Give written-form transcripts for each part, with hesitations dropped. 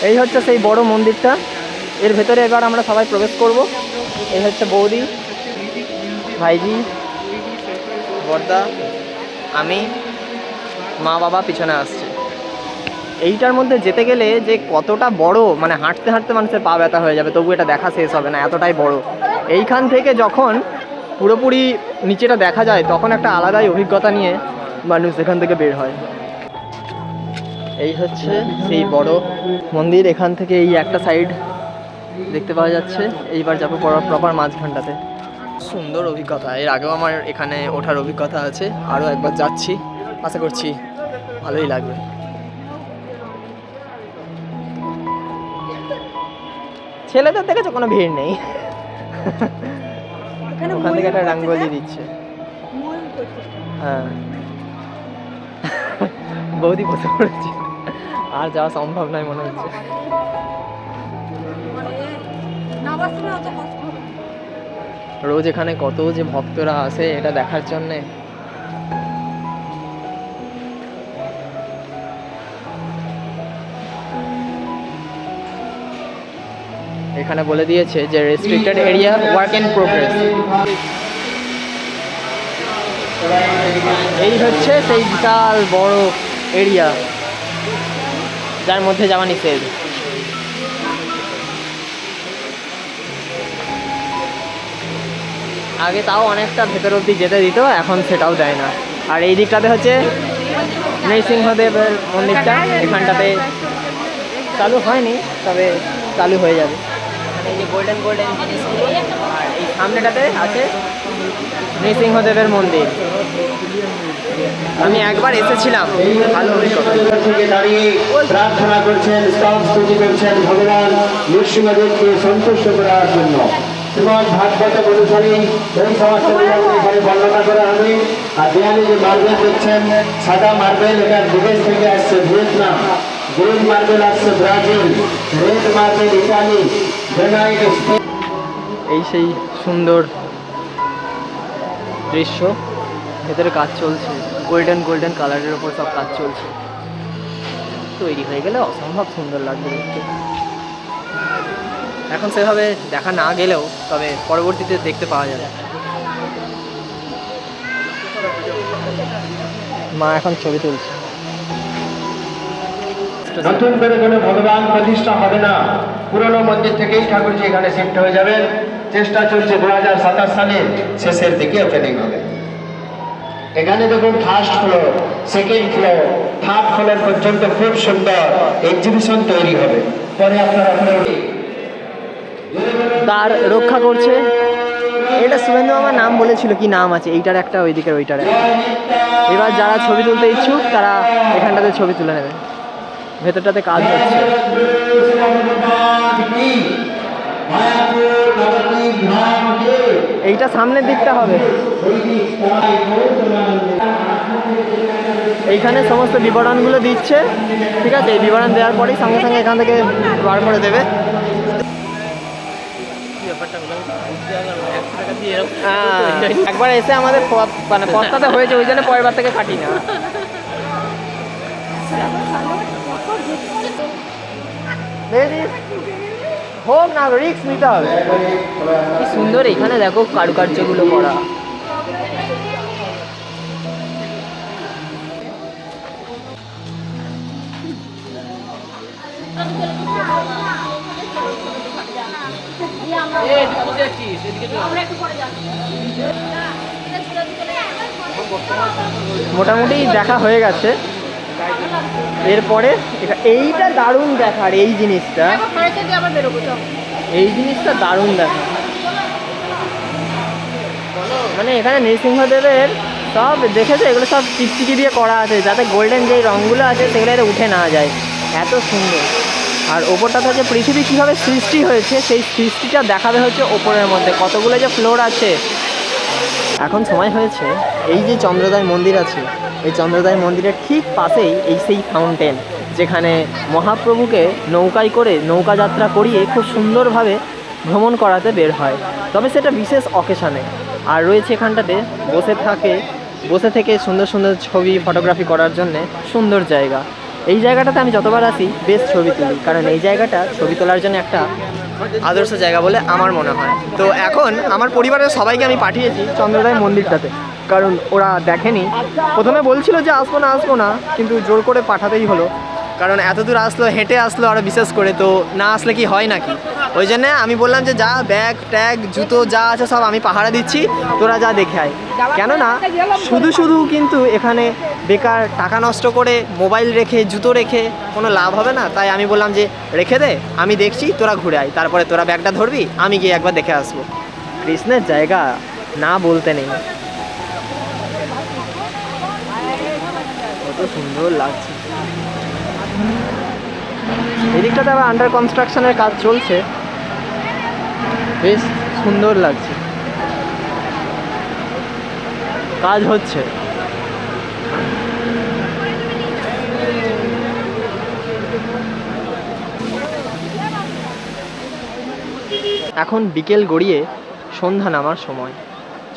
এই হচ্ছে সেই বড় মন্দিরটা, এর ভেতরে এবার আমরা সবাই প্রবেশ করব। এই হচ্ছে বৌদি, ভাইজি, বর্দা, আমি, মা বাবা পিছনে আসছে। এইটার মধ্যে যেতে গেলে যে কতটা বড়, মানে হাঁটতে হাঁটতে মানুষের পা ব্যথা হয়ে যাবে, তবু এটা দেখা শেষ হবে না, এতটাই বড়। এইখান থেকে যখন পুরোপুরি নিচেটা দেখা যায় তখন একটা আলাদাই অভিজ্ঞতা নিয়ে মানুষ এখান থেকে বের হয়। এই হচ্ছে সেই বড় মন্দির, এখান থেকে এই একটা সাইড দেখতে পাওয়া যাচ্ছে। এইবার যাবো প্রপার মাঝখানটাতে। সুন্দর অভিজ্ঞতা, এর আগেও আমার এখানে ওঠার অভিজ্ঞতা আছে, আরও একবার যাচ্ছি, আশা করছি ভালোই লাগবে। ছেলেদের দেখেছো কোনো ভিড় নেই, ওখান থেকে একটা রঙ্গোলি দিচ্ছে। হ্যাঁ, বৌদি বসে পড়েছে, আর যাওয়া সম্ভব নয় মনে হচ্ছে। রোজ এখানে কত যে ভক্তরা আসে এটা দেখার জন্যে। এখানে বলে দিয়েছে যে restricted area, work in progress. এই হচ্ছে সেই বিশাল বড় এরিয়া যার মধ্যে যাওয়া নিষেধ। আগে তাও অনেকটা ভেতর অবধি যেতে দিত, এখন সেটাও দেয় না। আর এই দিকটাতে হচ্ছে নৃসিংহদেবের মন্দিরটা, এখানটাতে চালু হয়নি, তবে চালু হয়ে যাবে। এই যে গোল্ডেন গোল্ডেন জিনিসগুলো, আর এই সামনেটাতে আছে নৃসিংহদেবের মন্দির। আমি একবার এসেছিলাম, ভালো থেকে দাঁড়িয়ে প্রার্থনা করছেন, স্তব স্তুতি করছেন ভগবান নৃসিংহদেবকে সন্তুষ্ট করার জন্য। শ্রীমদ ভাগবত অনুসারে এই সমস্ত এখানে বর্ণনা করা হবে। আর দেয়ালে যে মার্বেল দেখছেন, সাদা মার্বেল, এটা বিদেশ থেকে আসছে ভিয়েতনাম, গ্রিন মার্বেল আসছে Brazil, red marble Italy, granite Spain. এই সেই সুন্দর দৃশ্য, ভেতরে কাজ চলছে, গোল্ডেন গোল্ডেন কালারের ওপর সব কাজ চলছে। তৈরি হয়ে গেলে অসম্ভব সুন্দর লাগবে দেখতে। এখন সেভাবে দেখা না গেলেও তবে পরবর্তীতে দেখতে পাওয়া যাবে। মা এখন ছবি তুলছে। নতুন করে কোনো ভগবান প্রতিষ্ঠা হবে না, পুরনো মন্দির থেকেই ঠাকুরজি এখানে শিফট হয়ে যাবেন। চেষ্টা চলছে 2027 সালের শেষের দিকে ওপেনিং হবে। এখানে দেখুন first floor, second floor, third floor পর্যন্ত খুব সুন্দর এক্সিবিশন তৈরি হবে। পরে আপনারা তার রক্ষা করছে। এটা শুভেন্দু আমার নাম বলেছিল, কি নাম আছে এইটার একটা, ওইদিকের ওইটার একটা। এবার যারা ছবি তুলতে ইচ্ছুক তারা এখানটাতে ছবি তুলে নেবে। ভেতরটাতে কাজ হচ্ছে। এইটা সামনের দিকটা হবে। এইখানে সমস্ত বিবরণগুলো দিচ্ছে, ঠিক আছে? এই বিবরণ দেওয়ার পরেই সঙ্গে সঙ্গে এখান থেকে বার করে দেবে। একবার এসে আমাদের মানে পস্তাতে হয়েছে, ওই জন্য পরের বার থেকে কাটি না। হোক না, রিস্ক নিতে হবে। কি সুন্দর এখানে দেখো কারুকার্যগুলো করা। মোটামুটি দেখা হয়ে গেছে। এরপরে এইটা দারুণ দেখার, এই জিনিসটা দারুণ দেখা। মানে এখানে নৃসিংহদেবের সব দেখেছে, এগুলো সব চিকচিকি দিয়ে করা আছে, যাতে গোল্ডেন যে রঙগুলো আছে সেগুলো উঠে না যায়, এত সুন্দর। আর ওপরটাতে হচ্ছে পৃথিবী কীভাবে সৃষ্টি হয়েছে, সেই সৃষ্টিটা দেখাবে হচ্ছে ওপরের মধ্যে কতগুলো যে ফ্লোর আছে। এখন সময় হয়েছে, এই যে চন্দ্রোদয় মন্দির আছে, এই চন্দ্রোদয় মন্দিরের ঠিক পাশেই এই সেই ফাউন্টেন, যেখানে মহাপ্রভুকে নৌকায় করে নৌকা যাত্রা করিয়ে খুব সুন্দরভাবে ভ্রমণ করাতে বের হয়, তবে সেটা বিশেষ অকেশনে। আর রয়েছে এখানটাতে বসে থেকে সুন্দর সুন্দর ছবি ফটোগ্রাফি করার জন্যে সুন্দর জায়গা। এই জায়গাটাতে আমি যতবার আসি বেশ ছবি তুলি, কারণ এই জায়গাটা ছবি তোলার জন্য একটা আদর্শ জায়গা বলে আমার মনে হয়। তো এখন আমার পরিবারের সবাইকে আমি পাঠিয়েছি চন্দ্রোদয় মন্দিরটাতে, কারণ ওরা দেখেনি। প্রথমে বলছিল যে আসবো না, কিন্তু জোর করে পাঠাতেই হলো, কারণ এত দূর আসলো, হেঁটে আসলো, আরও বিশেষ করে, তো না আসলে কি হয় নাকি। ওই জন্যে আমি বললাম যে যা, ব্যাগ ট্যাগ জুতো যা আছে সব আমি পাহারা দিচ্ছি, তোরা যা দেখে আয়। কেননা শুধু কিন্তু এখানে বেকার টাকা নষ্ট করে মোবাইল রেখে জুতো রেখে কোনো লাভ হবে না। তাই আমি বললাম যে রেখে দে, আমি দেখছি, তোরা ঘুরে আয়, তারপরে তোরা ব্যাগটা ধরবি, আমি গিয়ে একবার দেখে আসবো। কৃষ্ণের জায়গা না বলতে নেই, কত সুন্দর লাগছে। এদিকটাতে আবার আন্ডার কনস্ট্রাকশনের কাজ চলছে, বেশ সুন্দর লাগছে, কাজ হচ্ছে। এখন বিকেল গড়িয়ে সন্ধ্যা নামার সময়।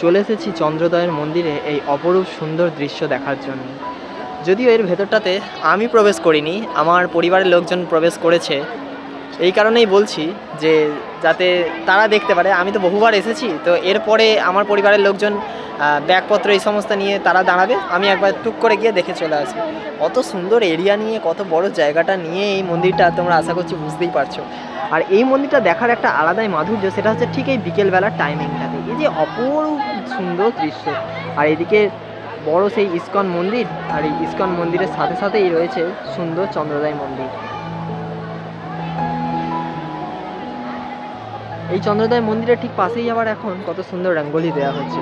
চলে এসেছি চন্দ্রোদয়ের মন্দিরে এই অপরূপ সুন্দর দৃশ্য দেখার জন্য। যদিও এর ভেতরটাতে আমি প্রবেশ করিনি, আমার পরিবারের লোকজন প্রবেশ করেছে। এই কারণেই বলছি যে যাতে তারা দেখতে পারে। আমি তো বহুবার এসেছি, তো এরপরে আমার পরিবারের লোকজন ব্যাগপত্র এই সমস্ত নিয়ে তারা দাঁড়াবে, আমি একবার টুক করে গিয়ে দেখে চলে আসবো। কত সুন্দর এরিয়া নিয়ে, কত বড় জায়গাটা নিয়ে এই মন্দিরটা, তোমরা আশা করছি বুঝতেই পারছো। আর এই মন্দিরটা দেখার একটা আলাদাই মাধুর্য, সেটা হচ্ছে ঠিক এই বিকেলবেলার টাইমিংটাতে। এই যে অপরূপ সুন্দর দৃশ্য, আর এদিকে বড় সেই ইস্কন মন্দির, আর এই ইস্কন মন্দিরের সাথে সাথেই রয়েছে সুন্দর চন্দ্রোদয় মন্দির। এই চন্দ্রোদয় মন্দিরের ঠিক পাশেই আবার এখন কত সুন্দর রঙ্গোলি দেওয়া হচ্ছে।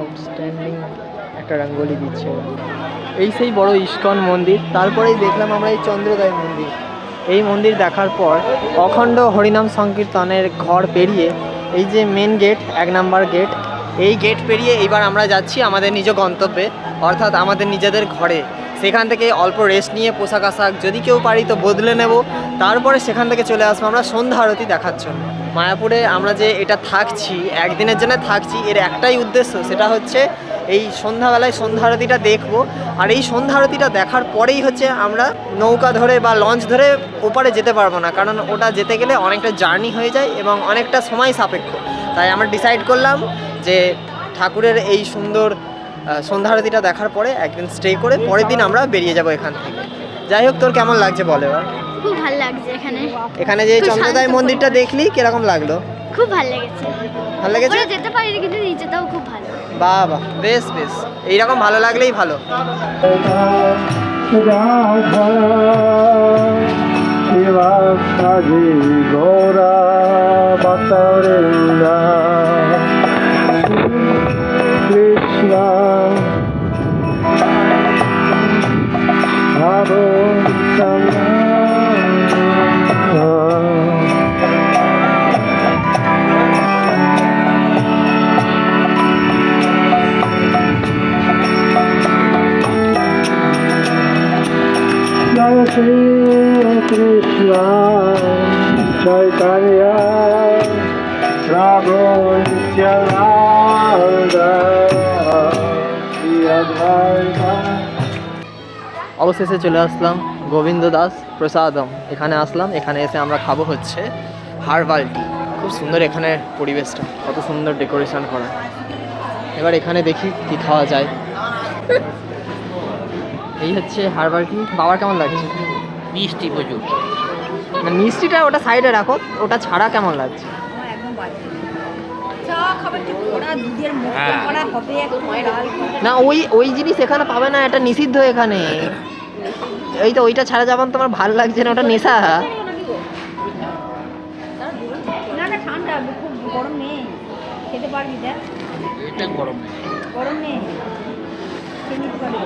আউটস্ট্যান্ডিং একটা রঙ্গোলি দিচ্ছে। এই সেই বড় ইস্কন মন্দির, তারপরেই দেখলাম আমরা এই চন্দ্রোদয় মন্দির। এই মন্দির দেখার পর অখণ্ড হরিনাম সংকীর্তনের ঘর পেরিয়ে এই যে মেন গেট, 1 নম্বর গেট, এই গেট পেরিয়ে এইবার আমরা যাচ্ছি আমাদের নিজ গন্তব্যে, অর্থাৎ আমাদের নিজেদের ঘরে। সেখান থেকে অল্প রেস্ট নিয়ে পোশাক আশাক যদি কেউ পারি তো বদলে নেব, তারপরে সেখান থেকে চলে আসবো আমরা সন্ধ্যা আরতি দেখার জন্য। মায়াপুরে আমরা যে এটা থাকছি, একদিনের জন্য থাকছি, এর একটাই উদ্দেশ্য, সেটা হচ্ছে এই সন্ধ্যাবেলায় সন্ধ্যা আরতিটা দেখবো। আর এই সন্ধ্যা আরতিটা দেখার পরেই হচ্ছে আমরা নৌকা ধরে বা লঞ্চ ধরে ওপারে যেতে পারবো না, কারণ ওটা যেতে গেলে অনেকটা জার্নি হয়ে যায় এবং অনেকটা সময় সাপেক্ষ। তাই আমরা ডিসাইড করলাম যে ঠাকুরের এই সুন্দর সন্ধ্যা আরতিটা দেখার পরে একদিন স্টে করে পরের দিন আমরা বেরিয়ে যাব এখান থেকে। যাই হোক, তোর কেমন লাগছে বল এবার? খুব ভালো লাগছে এখানে। এখানে যে চন্দ্রোদয় মন্দিরটা দেখলি কিরকম লাগলো? খুব ভালো লেগেছে। ভালো লেগেছে? ওরা যেতে পারিনি কিন্তু নিচেটাও খুব ভালো। বাহ বাহ, বেশ বেশ, এইরকম ভালো লাগলেই ভালো। গৌরা বাতারেন্দা কৃষ্ণ জয় শ্রী কৃষ্ণ চৈতন্য প্রভু নিত্যানন্দ। অবশেষে চলে আসলাম গোবিন্দ দাস প্রসাদম, এখানে আসলাম। এখানে এসে আমরা খাবো হচ্ছে হার্বাল টি। খুব সুন্দর এখানে পরিবেশটা, কত সুন্দর ডেকোরেশন করা। এবার এখানে দেখি কি খাওয়া যায়। এই হচ্ছে হার্বাল টি। বাবার কেমন লাগছে? মিষ্টি প্রচুর। না, মিষ্টিটা ওটা সাইডে রাখো, ওটা ছাড়া কেমন লাগছে? না, ওই জিনিস এখানে পাবে না, এটা নিষিদ্ধ এখানে। এই তো ওইটা ছাড়া যাবেন, তোমার ভালো লাগছে না, ওটা নেশা। না না, ঠান্ডা খুব গরম নেই, খেতে পারবি। দেখ এটা গরম গরম নেই, খেয়ে নিতে পারবি।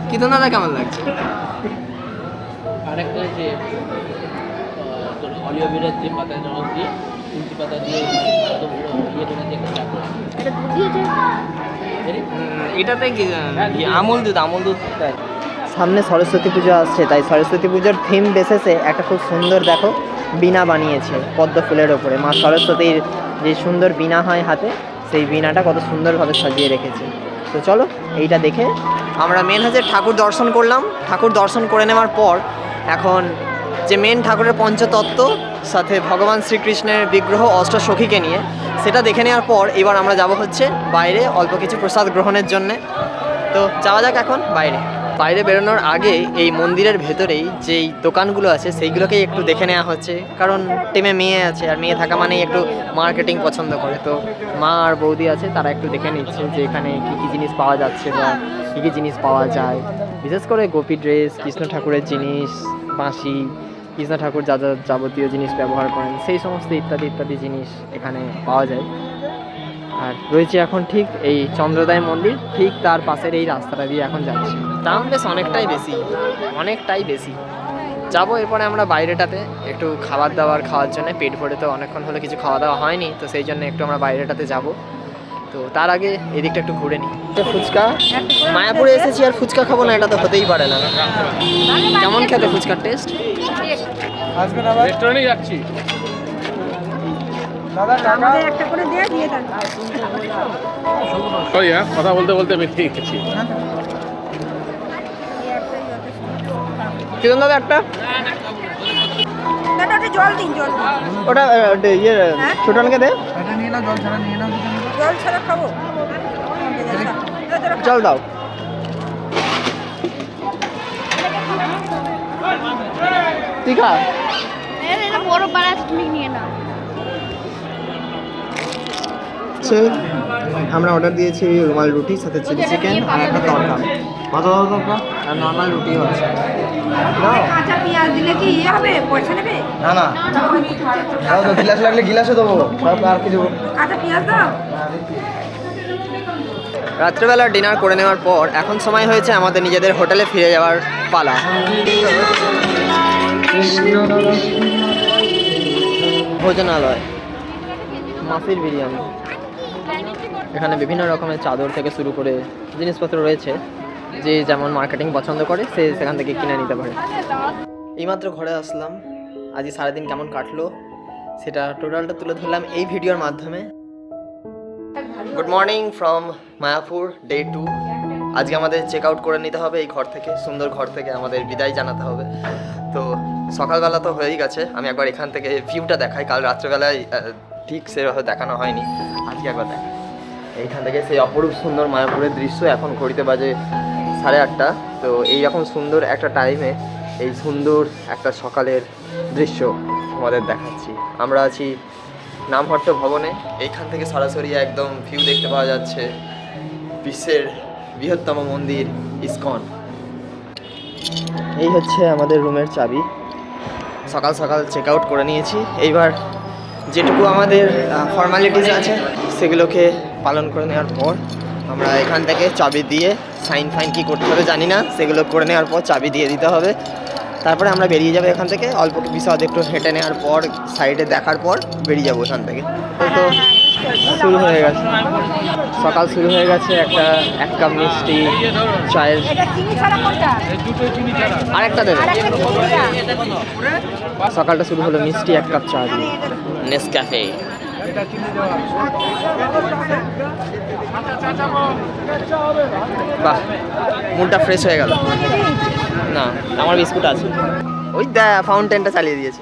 কি তো দাদা কেমন লাগছে? আরেকটা যে তোর অলিও বেরার যে পাতা জল দিয়ে তুলসি পাতা দিয়ে একদম ইয়ে করে দিয়ে একটা চা করে। এটা দুধ দিয়েছে। এটাতে কি আমুল দুধ সামনে সরস্বতী পুজো আসছে, তাই সরস্বতী পুজোর থিম বেসেসে একটা খুব সুন্দর দেখো বীণা বানিয়েছে পদ্ম ফুলের ওপরে। মা সরস্বতীর যে সুন্দর বীণা হয় হাতে, সেই বীণাটা কত সুন্দরভাবে সাজিয়ে রেখেছে। তো চলো এইটা দেখে আমরা মেন হচ্ছে ঠাকুর দর্শন করলাম। ঠাকুর দর্শন করে নেওয়ার পর এখন যে মেন ঠাকুরের পঞ্চতত্ত্ব সাথে ভগবান শ্রীকৃষ্ণের বিগ্রহ অষ্টসখীকে নিয়ে সেটা দেখে নেওয়ার পর এবার আমরা যাব হচ্ছে বাইরে অল্প কিছু প্রসাদ গ্রহণের জন্যে। তো যাওয়া যাক এখন বাইরে। বাইরে বেরোনোর আগে এই মন্দিরের ভেতরেই যেই দোকানগুলো আছে সেইগুলোকেই একটু দেখে নেওয়া হচ্ছে, কারণ টিমে মেয়ে আছে আর মেয়ে থাকা মানেই একটু মার্কেটিং পছন্দ করে। তো মা আর বৌদি আছে, তারা একটু দেখে নিচ্ছে যে এখানে কী কী জিনিস পাওয়া যাচ্ছে বা কী কী জিনিস পাওয়া যায়। বিশেষ করে গোপী ড্রেস, কৃষ্ণ ঠাকুরের জিনিস, বাঁশি, কৃষ্ণ ঠাকুর যা যা যাবতীয় জিনিস ব্যবহার করেন সেই সমস্ত ইত্যাদি ইত্যাদি জিনিস এখানে পাওয়া যায়। আর রয়েছে এখন ঠিক এই চন্দ্রোদয় মন্দির, ঠিক তার পাশের এই রাস্তাটা দিয়ে এখন যাচ্ছি। দাম বেশ অনেকটাই বেশি। যাবো এরপরে আমরা বাইরেটাতে একটু খাবার দাবার খাওয়ার জন্য, পেট ভরে তো অনেকক্ষণ হলে কিছু খাওয়া দাওয়া হয়নি, তো সেই জন্য একটু আমরা বাইরেটাতে যাব। তো তার আগে এদিকটা একটু ঘুরে নিই। ফুচকা, মায়াপুরে এসেছি আর ফুচকা খাবো না, এটা তো হতেই পারে না। কেমন খেতে ফুচকার টেস্ট? রেস্টুরেন্টে যাচ্ছি। আমাদের একটা করে দিয়ে দিয়ে দেন। সরি হ্যাঁ, কথা বলতে বলতে বেরিয়ে গেছি। কিরণ দাদা একটা দাদা ওটা জল দিন, জল দিন। ওটা ইয়ে ছোটনকে দে, জল ছাড়া খাবো। জল দাও। তুই খা। বড় পাড়া তুমি নিয়ে নাও। আমরা অর্ডার দিয়েছি রুমাল রুটি সাথে চিলি চিকেন আর একটা তরকা, আর নর্মাল রুটিও আছে। কাঁচা পেঁয়াজ দিলে কি ইয়ে হবে, পয়সা নেবে? না না, গিলাস লাগলে গিলাসে দেবো, আর কি দেবো? কাঁচা পেঁয়াজ দাও। রাত্রেবেলা ডিনার করে নেওয়ার পর এখন সময় হয়েছে আমাদের নিজেদের হোটেলে ফিরে যাওয়ার পালা। ভোজনালয়, মাফির বিরিয়ানি। এখানে বিভিন্ন রকমের চাদর থেকে শুরু করে জিনিসপত্র রয়েছে, যে যেমন মার্কেটিং পছন্দ করে সে সেখান থেকে কিনে নিতে পারে। এইমাত্র ঘরে আসলাম, আজ সারাদিন কেমন কাটলো সেটা টোটালটা তুলে ধরলাম এই ভিডিওর মাধ্যমে। Good morning from Mayapur, day 2। আজকে আমাদের চেক আউট করে নিতে হবে এই ঘর থেকে, সুন্দর ঘর থেকে আমাদের বিদায় জানাতে হবে। তো সকালবেলা তো হয়েই গেছে, আমি একবার এখান থেকে ভিউটা দেখাই। কাল রাত্রেবেলায় ঠিক সেভাবে দেখানো হয়নি, আজকে একবার দেখাই। এইখান থেকে সেই অপরূপ সুন্দর মায়াপুরের দৃশ্য। এখন ঘড়িতে বাজে 8:30। তো এইরকম সুন্দর একটা টাইমে এই সুন্দর একটা সকালের দৃশ্য আমাদের দেখাচ্ছি। আমরা আছি নামহট্ট ভবনে, এইখান থেকে সরাসরি একদম ভিউ দেখতে পাওয়া যাচ্ছে বিশ্বের বৃহত্তম মন্দির ইসকন। এই হচ্ছে আমাদের রুমের চাবি। সকাল সকাল চেক আউট করে নিয়েছি। এইবার যেটুকু আমাদের ফর্মালিটিস আছে সেগুলোকে পালন করে নেওয়ার পর আমরা এখান থেকে চাবি দিয়ে সাইন ফাইন কী করতে হবে জানি না, সেগুলো করে নেওয়ার পর চাবি দিয়ে দিতে হবে। তারপরে আমরা বেরিয়ে যাবো এখান থেকে। অল্প বিশদ একটু হেঁটে নেওয়ার পর, সাইডে দেখার পর বেরিয়ে যাবো এখান থেকে। তো শুরু হয়ে গেছে, সকাল শুরু হয়ে গেছে। এক কাপ মিষ্টি, চায়ের এটা চিনি ছাড়া কোনটা? আরেকটা দেবে। সকালটা শুরু হলো মিষ্টি, 1 কাপ চা দিয়ে, নেসক্যাফে। বাহ, মুডটা ফ্রেশ হয়ে গেল। না, আমার বিস্কুট আছে, ওই ফাউন্টেনটা চালিয়ে দিয়েছে।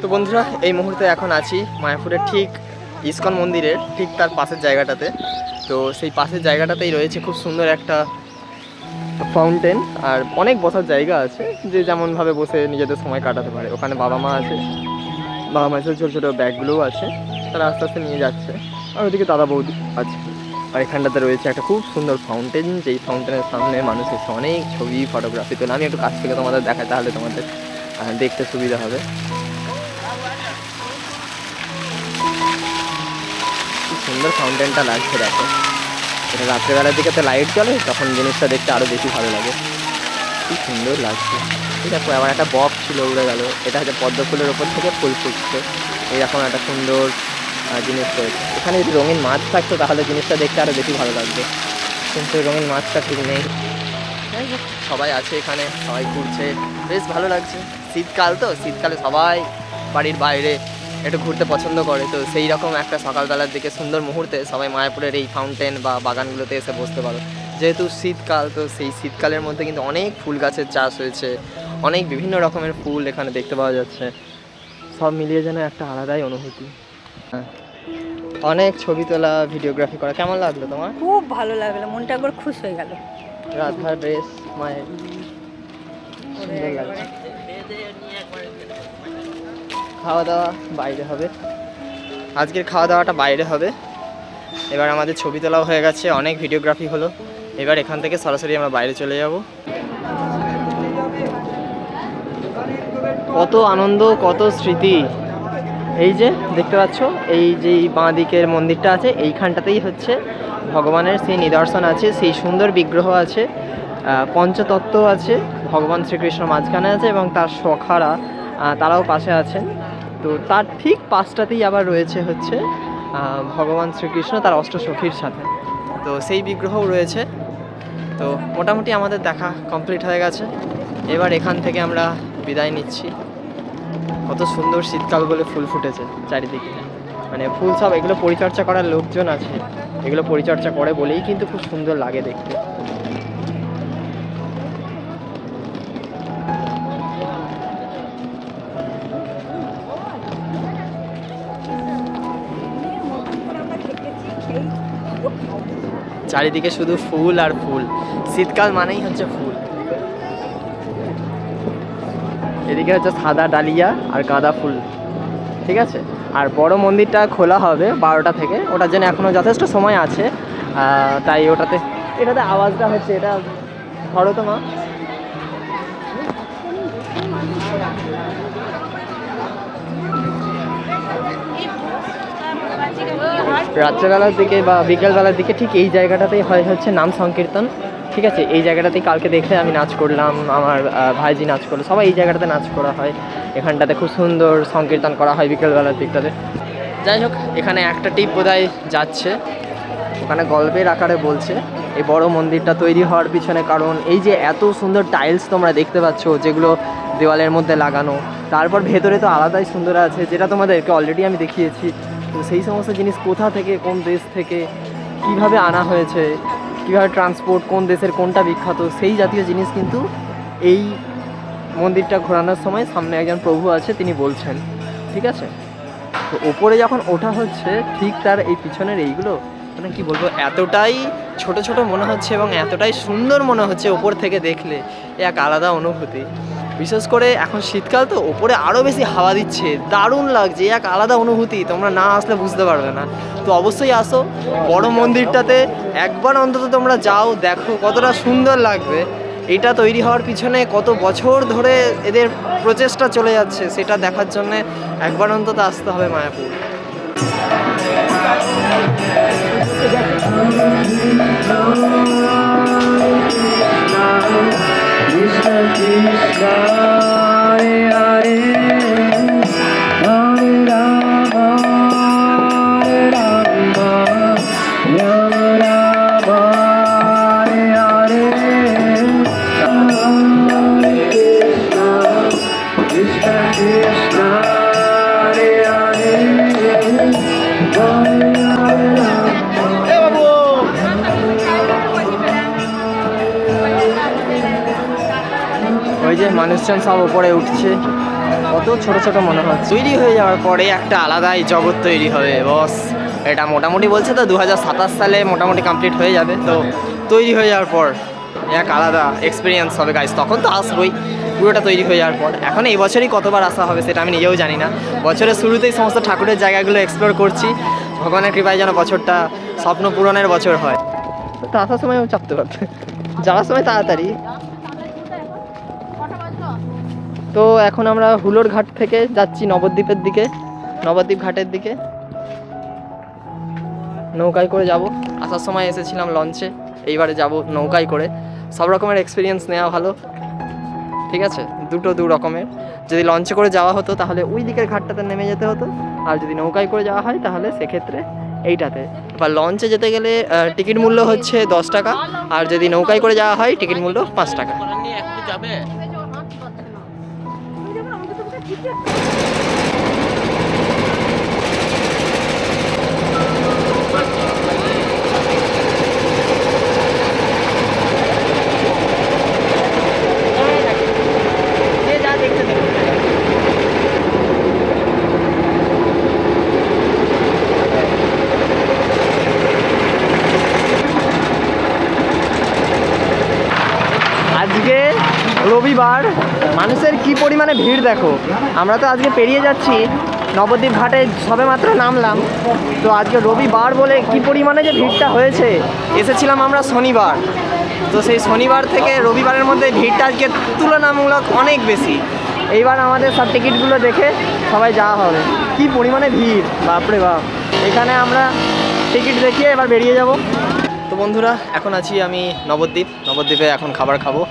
তো বন্ধুরা, এই মুহূর্তে এখন আছি মায়াপুরের ঠিক ইসকন মন্দিরের ঠিক তার পাশের জায়গাটাতে। তো সেই পাশের জায়গাটাতেই রয়েছে খুব সুন্দর একটা ফাউন্টেন, আর অনেক বসার জায়গা আছে, যে যেমনভাবে বসে নিজেদের সময় কাটাতে পারে। ওখানে বাবা মা আছে, বাবা মায়ের ছোটো ছোটো ব্যাগগুলোও আছে, তারা আস্তে আস্তে নিয়ে যাচ্ছে। আর ওদিকে দাদা বৌদি আছে। আর এখানটাতে রয়েছে একটা খুব সুন্দর ফাউন্টেন, যেই ফাউন্টেনের সামনে মানুষ এসে অনেক ছবি, ফটোগ্রাফি তোলে। আমি একটু কাছ থেকে তোমাদের দেখাই, তাহলে তোমাদের দেখতে সুবিধা হবে। খুব সুন্দর ফাউন্টেনটা লাগছে, দেখো। এটা রাত্রেবেলার দিকে তো লাইট জ্বলে, তখন জিনিসটা দেখতে আরও বেশি ভালো লাগে। খুব সুন্দর লাগছে। এই দেখো, আবার একটা বক্স ছিল, উড়ে গেল। এটা হচ্ছে পদ্ম ফুলের ওপর থেকে ফুল ফুটছে, এইরকম একটা সুন্দর জিনিস রয়েছে। এখানে যদি রঙিন মাছ থাকতো তাহলে জিনিসটা দেখতে আরও বেশি ভালো লাগবে, কিন্তু রঙিন মাছটা ঠিক নেই। যাই হোক, সবাই আছে এখানে, সবাই ঘুরছে, বেশ ভালো লাগছে। শীতকাল তো, শীতকালে সবাই বাড়ির বাইরে একটু ঘুরতে পছন্দ করে, তো সেই রকম একটা সকালবেলার দিকে সুন্দর মুহূর্তে সবাই মায়াপুরের এই ফাউন্টেন বা বাগানগুলোতে এসে বসতে পারো। যেহেতু শীতকাল, তো সেই শীতকালের মধ্যে কিন্তু অনেক ফুল গাছের চাষ হয়েছে, অনেক বিভিন্ন রকমের ফুল এখানে দেখতে পাওয়া যাচ্ছে। সব মিলিয়ে যেন একটা আলাদাই অনুভূতি। হ্যাঁ, অনেক ছবি তোলা, ভিডিওগ্রাফি করা। কেমন লাগলো তোমার? খুব ভালো লাগলো, মনটা একবার খুশ হয়ে গেল। রাধার ড্রেস মায়ের সুন্দর লাগছে। খাওয়া দাওয়া বাইরে হবে, আজকের খাওয়া দাওয়াটা বাইরে হবে। এবার আমাদের ছবি তোলাও হয়ে গেছে, অনেক ভিডিওগ্রাফি হলো। এবার এখান থেকে সরাসরি আমরা বাইরে চলে যাব। কত আনন্দ, কত স্মৃতি। এই যে দেখতে পাচ্ছ, এই যে বাঁ দিকের মন্দিরটা আছে, এইখানটাতেই হচ্ছে ভগবানের সেই নিদর্শন আছে, সেই সুন্দর বিগ্রহ আছে, পঞ্চতত্ত্ব আছে, ভগবান শ্রীকৃষ্ণ মাঝখানে আছে এবং তার সখারা তারাও পাশে আছেন। তো তার ঠিক পাশটাতেই আবার রয়েছে হচ্ছে ভগবান শ্রীকৃষ্ণ তার অষ্টসখীর সাথে, তো সেই বিগ্রহও রয়েছে। তো মোটামুটি আমাদের দেখা কমপ্লিট হয়ে গেছে। এবার এখান থেকে আমরা বিদায় নিচ্ছি। কত সুন্দর শীতকাল বলে ফুল ফুটেছে চারিদিকে, মানে ফুল সব এগুলো পরিচর্যা করার লোকজন আছে, এগুলো পরিচর্যা করে বলেই কিন্তু খুব সুন্দর লাগে দেখতে। চারিদিকে শুধু ফুল আর ফুল, শীতকাল মানেই হচ্ছে ফুল। এদিকে হচ্ছে সাদা ডালিয়া আর গাঁদা ফুল, ঠিক আছে। আর বড় মন্দিরটা খোলা হবে 12টা থেকে, ওটার জন্য এখনও যথেষ্ট সময় আছে, তাই এটাতে আওয়াজটা হচ্ছে, এটা ধরো তো মা। রাত্রেবেলার দিকে বা বিকেলবেলার দিকে ঠিক এই জায়গাটাতেই হয় হচ্ছে নাম সংকীর্তন, ঠিক আছে। এই জায়গাটাতেই কালকে দেখে আমি নাচ করলাম, আমার ভাইজি নাচ করলো, সবাই এই জায়গাটাতে নাচ করা হয়। এখানটাতে খুব সুন্দর সংকীর্তন করা হয় বিকেলবেলার দিকটাতে। যাই হোক, এখানে একটা টিপ বোধহয় যাচ্ছে, ওখানে গল্পের আকারে বলছে এই বড় মন্দিরটা তৈরি হওয়ার পিছনে কারণ এই যে এত সুন্দর টাইলস তোমরা দেখতে পাচ্ছ যেগুলো দেওয়ালের মধ্যে লাগানো, তারপর ভেতরে তো আলাদাই সুন্দর আছে, যেটা তোমাদেরকে অলরেডি আমি দেখিয়েছি। তো সেই সমস্ত জিনিস কোথা থেকে, কোন দেশ থেকে কিভাবে আনা হয়েছে, কীভাবে ট্রান্সপোর্ট, কোন দেশের কোনটা বিখ্যাত, সেই জাতীয় জিনিস কিন্তু এই মন্দিরটা ঘোরানোর সময় সামনে একজন প্রভু আছে, তিনি বলছেন, ঠিক আছে। তো ওপরে যখন ওঠা হচ্ছে ঠিক তার এই পিছনের এইগুলো মানে কি বলবো, এতটাই ছোট ছোট মনে হচ্ছে এবং এতটাই সুন্দর মনে হচ্ছে ওপর থেকে দেখলে, এক আলাদা অনুভূতি। বিশেষ করে এখন শীতকাল তো, ওপরে আরও বেশি হাওয়া দিচ্ছে, দারুণ লাগছে, এক আলাদা অনুভূতি, তোমরা না আসলে বুঝতে পারবে না। তো অবশ্যই আসো বড় মন্দিরটাতে, একবার অন্তত তোমরা যাও, দেখো কতটা সুন্দর লাগবে। এটা তৈরি হওয়ার পিছনে কত বছর ধরে এদের প্রচেষ্টা চলে যাচ্ছে, সেটা দেখার জন্য একবার অন্তত আসতে হবে মায়াপুর। ওই যে মানুষজন সব উপরে উঠছে, কত ছোট ছোট মনে হচ্ছে। তৈরি হয়ে যাওয়ার পরে একটা আলাদাই জগৎ তৈরি হবে বস। এটা মোটামুটি বলছে তো 2027 সালে মোটামুটি কমপ্লিট হয়ে যাবে। তো তৈরি হয়ে যাওয়ার পর এক আলাদা এক্সপিরিয়েন্স হবে গাইস, তখন তো আসবোই পুরোটা তৈরি হয়ে যাওয়ার পর। এখন এই বছরই কতবার আসা হবে সেটা আমি নিজেও জানি না। বছরের শুরুতেই সমস্ত ঠাকুরের জায়গাগুলো এক্সপ্লোর করছি, ভগবানের কৃপায় যেন বছরটা স্বপ্ন পূরণের বছর হয়। তো আসার সময়ও চাপতে পারবে, যাওয়ার সময় তাড়াতাড়ি। তো এখন আমরা হুলোর ঘাট থেকে যাচ্ছি নবদ্বীপের দিকে, নবদ্বীপ ঘাটের দিকে নৌকায় করে যাব। আসার সময় এসেছিলাম লঞ্চে, এইবারে যাব নৌকায় করে। সব রকমের এক্সপিরিয়েন্স নেওয়া ভালো, ঠিক আছে। দু রকমের, যদি লঞ্চে করে যাওয়া হতো তাহলে ওই দিকের ঘাটটাতে নেমে যেতে হতো, আর যদি নৌকায় করে যাওয়া হয় তাহলে সেক্ষেত্রে এইটাতে বা লঞ্চে যেতে গেলে টিকিট মূল্য হচ্ছে 10 টাকা, আর যদি নৌকায় করে যাওয়া হয় টিকিট মূল্য 5 টাকা। করার নেই, এখন যাবে। যে যা দেখতে দেখতে আজকে রবিবার, মানুষের কি পরিমাণে ভিড় দেখো। আমরা তো আজকে পেরিয়ে যাচ্ছি নবদ্বীপ ঘাটে, সবে মাত্র নামলাম। তো আজকে রবিবার বলে কি পরিমাণে যে ভিড়টা হয়েছে। এসেছিলাম আমরা শনিবার, তো সেই শনিবার থেকে রবিবারের মধ্যে ভিড়টা আজকে তুলনামূলক অনেক বেশি। এইবার আমাদের সব টিকিটগুলো দেখে সবাই যাওয়া হবে। কি পরিমাণে ভিড়, বাপরে বাপ। এখানে আমরা টিকিট দেখিয়ে এবার বেরিয়ে যাব। তো বন্ধুরা, এখন আছি আমি নবদ্বীপে এখন খাবার খাবো,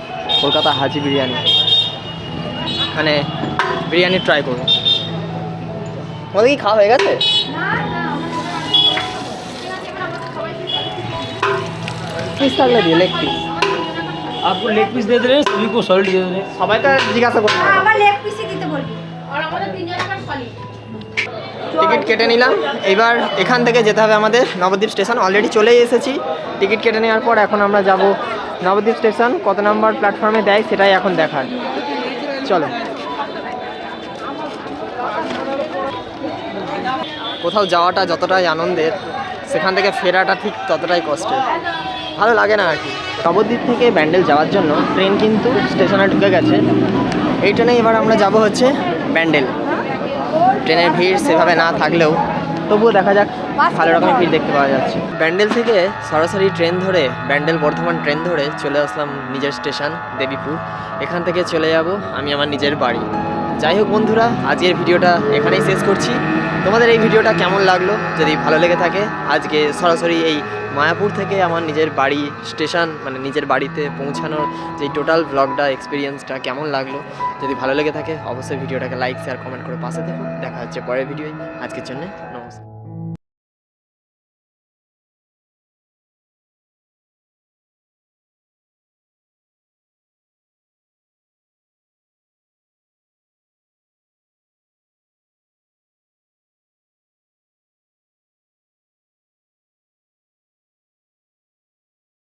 কলকাতা হাজি বিরিয়ানি। এখানে বিরিয়ানি ট্রাই করবো। তোমাদের কি খাওয়া হয়ে গেছে? পিস থাকলে দিয়ে, লেগ পিস। आपको लेग पीस दे दे रहे हैं, सभी को सॉलिड दे दे रहे हैं। সবাই তো জিজ্ঞাসা করছে। আমার লেগ পিসই দিতে বলবি। আর আমাদের তিনজনের সলিড। টিকিট কেটে নিলাম। এবার এখান থেকে যেতে হবে আমাদের নবদ্বীপ স্টেশন। অলরেডি চলেই এসেছি। টিকিট কেটে নেওয়ার পর এখন আমরা যাব নবদ্বীপ স্টেশন। কত নম্বর প্ল্যাটফর্মে দেয় সেটাই এখন দেখার। চলো। কোথাও যাওয়াটা যতটাই আনন্দের, সেখান থেকে ফেরাটা ঠিক ততটাই কষ্টের। ভালো লাগে না আর কি। নবদ্বীপ থেকে ব্যান্ডেল যাওয়ার জন্য ট্রেন কিন্তু স্টেশনে ঢুকে গেছে। এই ট্রেনে এবার আমরা যাব হচ্ছে ব্যান্ডেল। ট্রেনের ভিড় সেভাবে না থাকলেও তবুও দেখা যাক, ভালো রকমের ভিড় দেখতে পাওয়া যাচ্ছে। ব্যান্ডেল থেকে সরাসরি ট্রেন ধরে, ব্যান্ডেল বর্ধমান ট্রেন ধরে চলে আসলাম নিজের স্টেশন দেবীপুর। এখান থেকে চলে যাব আমি আমার নিজের বাড়ি। যাই হোক বন্ধুরা, আজকের ভিডিওটা এখানেই শেষ করছি। তোমাদের এই ভিডিওটা কেমন লাগলো? যদি ভালো লেগে থাকে, আজকে সরাসরি এই মায়াপুর থেকে আমার নিজের বাড়ি স্টেশন, মানে নিজের বাড়িতে পৌঁছানোর যে টোটাল ব্লগটা, এক্সপিরিয়েন্সটা কেমন লাগলো, যদি ভালো লেগে থাকে অবশ্যই ভিডিওটাকে লাইক, শেয়ার, কমেন্ট করে পাশে থাকুন। দেখা হচ্ছে পরের ভিডিওয়। আজকের জন্য নমস্কার।